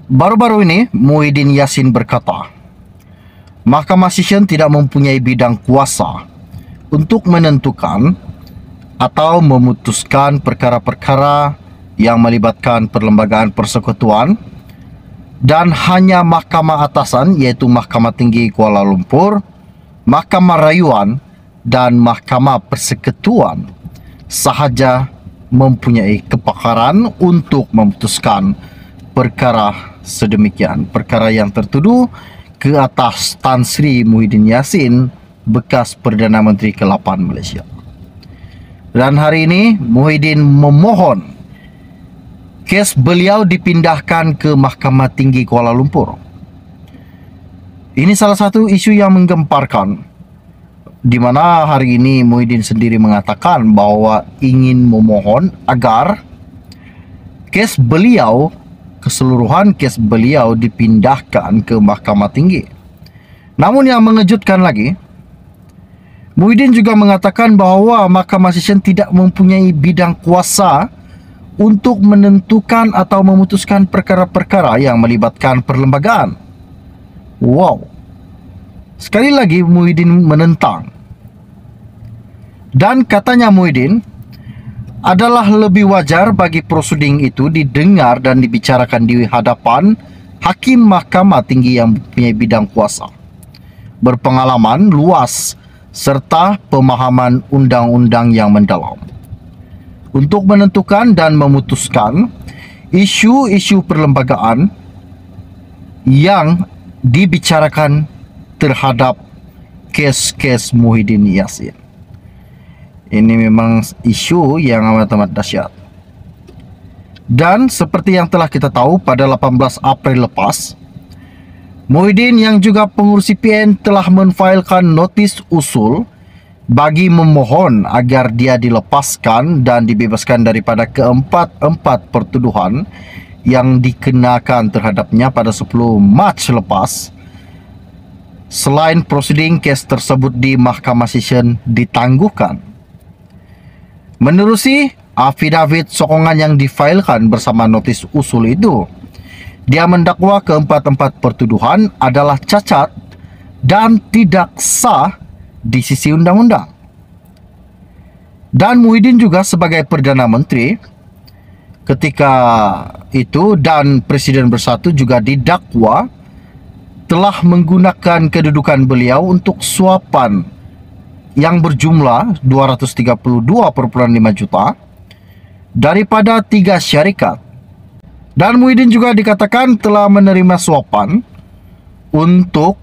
Baru-baru ini, Muhyiddin Yassin berkata, Mahkamah Session tidak mempunyai bidang kuasa untuk menentukan atau memutuskan perkara-perkara yang melibatkan perlembagaan persekutuan dan hanya Mahkamah Atasan iaitu Mahkamah Tinggi Kuala Lumpur, Mahkamah Rayuan dan Mahkamah Persekutuan sahaja mempunyai kepakaran untuk memutuskan perkara sedemikian. Perkara yang tertuduh ke atas Tan Sri Muhyiddin Yassin, bekas Perdana Menteri ke-8 Malaysia. Dan hari ini Muhyiddin memohon kes beliau dipindahkan ke Mahkamah Tinggi Kuala Lumpur. Ini salah satu isu yang menggemparkan, di mana hari ini Muhyiddin sendiri mengatakan bahawa ingin memohon agar kes beliau, keseluruhan kes beliau dipindahkan ke Mahkamah Tinggi. Namun yang mengejutkan lagi, Muhyiddin juga mengatakan bahawa Mahkamah Session tidak mempunyai bidang kuasa untuk menentukan atau memutuskan perkara-perkara yang melibatkan perlembagaan. Wow. Sekali lagi Muhyiddin menentang. Dan katanya Muhyiddin, adalah lebih wajar bagi prosiding itu didengar dan dibicarakan di hadapan Hakim Mahkamah Tinggi yang mempunyai bidang kuasa, berpengalaman luas serta pemahaman undang-undang yang mendalam untuk menentukan dan memutuskan isu-isu perlembagaan yang dibicarakan terhadap kes-kes Muhyiddin Yassin. Ini memang isu yang amat-amat dahsyat. Dan seperti yang telah kita tahu, pada 18 April lepas, Muhyiddin yang juga pengurus CPN telah menfailkan notis usul bagi memohon agar dia dilepaskan dan dibebaskan daripada keempat-empat pertuduhan yang dikenakan terhadapnya pada 10 Mac lepas, selain prosiding kes tersebut di Mahkamah Session ditangguhkan. Menerusi afidavit sokongan yang difailkan bersama notis usul itu, dia mendakwa keempat-empat pertuduhan adalah cacat dan tidak sah di sisi undang-undang. Dan Muhyiddin juga sebagai Perdana Menteri ketika itu dan Presiden Bersatu juga didakwa telah menggunakan kedudukan beliau untuk suapan yang berjumlah 232.5 juta daripada 3 syarikat. Dan Muhyiddin juga dikatakan telah menerima suapan untuk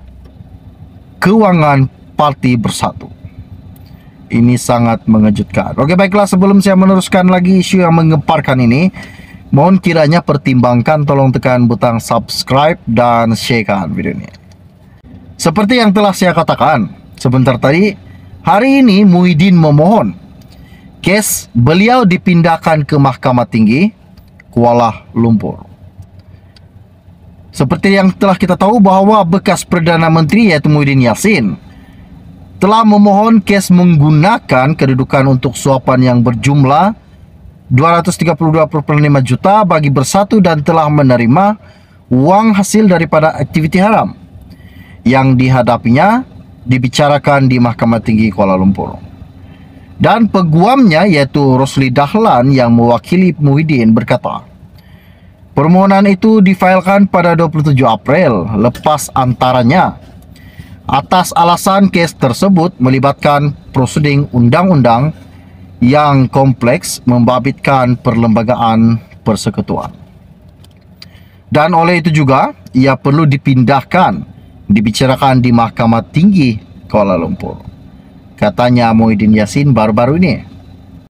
keuangan Parti Bersatu. Ini sangat mengejutkan. Oke, baiklah, sebelum saya meneruskan lagi isu yang menggemparkan ini, mohon kiranya pertimbangkan, tolong tekan butang subscribe dan sharekan video ini. Seperti yang telah saya katakan sebentar tadi, hari ini Muhyiddin memohon kes beliau dipindahkan ke Mahkamah Tinggi Kuala Lumpur. Seperti yang telah kita tahu bahawa bekas Perdana Menteri iaitu Muhyiddin Yassin telah memohon kes menggunakan kedudukan untuk suapan yang berjumlah 232.5 juta bagi Bersatu dan telah menerima wang hasil daripada aktiviti haram yang dihadapinya dibicarakan di Mahkamah Tinggi Kuala Lumpur. Dan peguamnya iaitu Rosli Dahlan yang mewakili Muhyiddin berkata, permohonan itu difailkan pada 27 April lepas antaranya atas alasan kes tersebut melibatkan prosiding undang-undang yang kompleks membabitkan perlembagaan persekutuan. Dan oleh itu juga ia perlu dipindahkan dibicarakan di Mahkamah Tinggi Kuala Lumpur, katanya Muhyiddin Yassin baru-baru ini.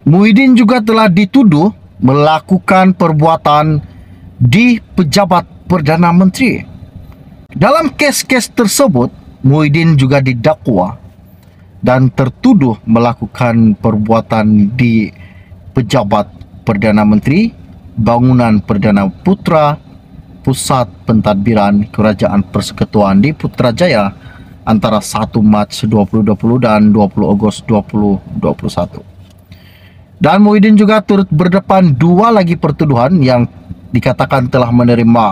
Muhyiddin juga telah dituduh melakukan perbuatan di pejabat Perdana Menteri. Dalam kes-kes tersebut, Muhyiddin juga didakwa dan tertuduh melakukan perbuatan di pejabat Perdana Menteri, Bangunan Perdana Putra, Pusat Pentadbiran Kerajaan Persekutuan di Putrajaya antara 1 Mac 2020 dan 20 Ogos 2021. Dan Muhyiddin juga turut berdepan 2 lagi pertuduhan yang dikatakan telah menerima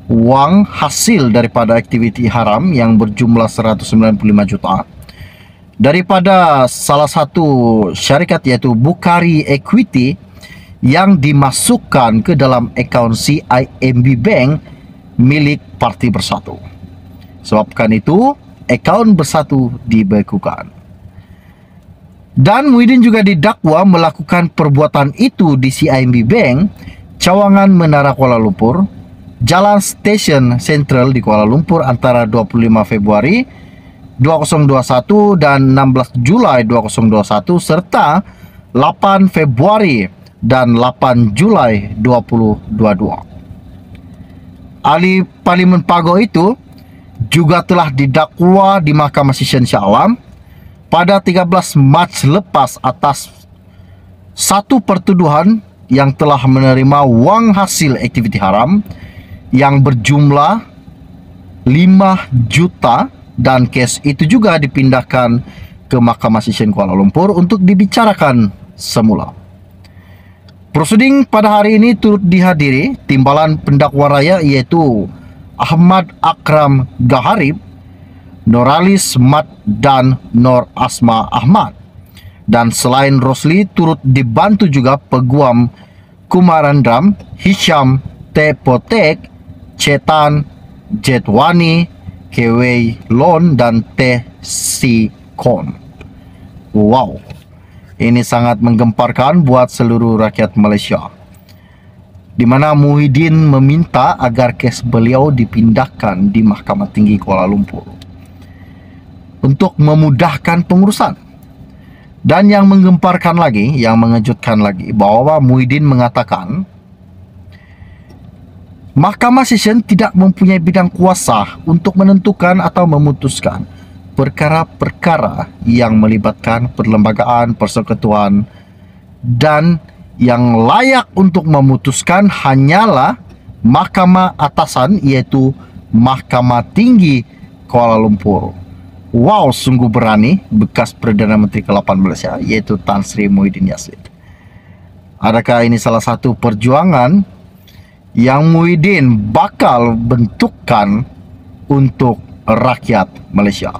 wang hasil daripada aktiviti haram yang berjumlah 195 juta daripada salah satu syarikat yaitu Bukhari Equity yang dimasukkan ke dalam akaun CIMB Bank milik Parti Bersatu. Sebabkan itu, akaun Bersatu dibekukan. Dan Muhyiddin juga didakwa melakukan perbuatan itu di CIMB Bank, Cawangan Menara Kuala Lumpur, Jalan Stesen Sentral di Kuala Lumpur antara 25 Februari 2021 dan 16 Julai 2021 serta 8 Februari dan 8 Julai 2022. Ahli Parlimen Pago itu juga telah didakwa di Mahkamah Session Shah Alam pada 13 Mac lepas atas satu pertuduhan yang telah menerima wang hasil aktiviti haram yang berjumlah 5 juta dan kes itu juga dipindahkan ke Mahkamah Session Kuala Lumpur untuk dibicarakan semula. Prosiding pada hari ini turut dihadiri timbalan pendakwa raya yaitu Ahmad Akram Gaharib, Noralis Mat dan Nor Asma Ahmad. Dan selain Rosli turut dibantu juga Peguam Kumarandram, Hisham Tepotek, Cetan Jetwani, Kewei Lon dan Teh Si Kon. Wow, ini sangat menggemparkan buat seluruh rakyat Malaysia, di mana Muhyiddin meminta agar kes beliau dipindahkan di Mahkamah Tinggi Kuala Lumpur untuk memudahkan pengurusan. Dan yang menggemparkan lagi, yang mengejutkan lagi, bahwa Muhyiddin mengatakan Mahkamah Session tidak mempunyai bidang kuasa untuk menentukan atau memutuskan perkara-perkara yang melibatkan perlembagaan, persekutuan, dan yang layak untuk memutuskan hanyalah Mahkamah Atasan yaitu Mahkamah Tinggi Kuala Lumpur. Wow, sungguh berani bekas Perdana Menteri ke-8 Malaysia yaitu Tan Sri Muhyiddin Yassin. Adakah ini salah satu perjuangan yang Muhyiddin bakal bentukkan untuk rakyat Malaysia?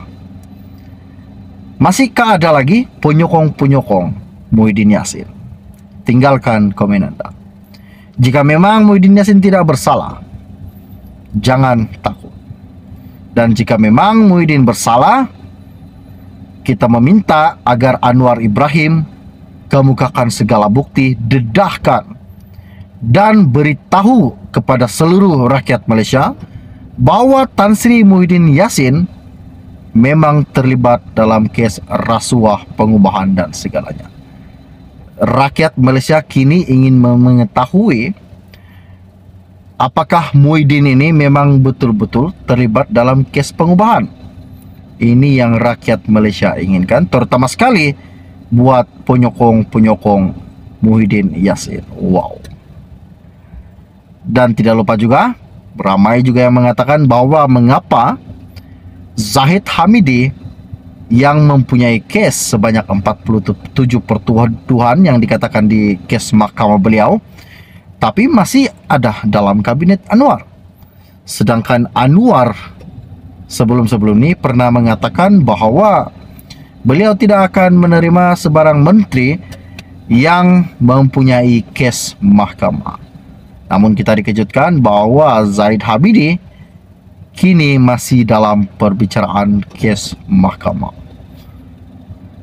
Masihkah ada lagi penyokong-penyokong Muhyiddin Yassin? Tinggalkan komen Anda. Jika memang Muhyiddin Yassin tidak bersalah, jangan takut. Dan jika memang Muhyiddin bersalah, kita meminta agar Anwar Ibrahim kemukakan segala bukti, dedahkan dan beritahu kepada seluruh rakyat Malaysia bahwa Tan Sri Muhyiddin Yassin memang terlibat dalam kes rasuah, pengubahan dan segalanya. Rakyat Malaysia kini ingin mengetahui apakah Muhyiddin ini memang betul-betul terlibat dalam kes pengubahan. Ini yang rakyat Malaysia inginkan, terutama sekali buat penyokong-penyokong Muhyiddin Yassin. Wow. Dan tidak lupa juga, ramai juga yang mengatakan bahwa mengapa Zahid Hamidi yang mempunyai kes sebanyak 47 pertuduhan yang dikatakan di kes mahkamah beliau, tapi masih ada dalam kabinet Anwar. Sedangkan Anwar sebelum-sebelum ini pernah mengatakan bahwa beliau tidak akan menerima sebarang menteri yang mempunyai kes mahkamah. Namun kita dikejutkan bahwa Zahid Hamidi kini masih dalam perbicaraan kes mahkamah.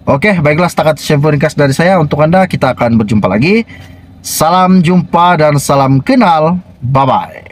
Oke, baiklah, setakat info ringkas dari saya untuk Anda. Kita akan berjumpa lagi. Salam jumpa dan salam kenal. Bye-bye.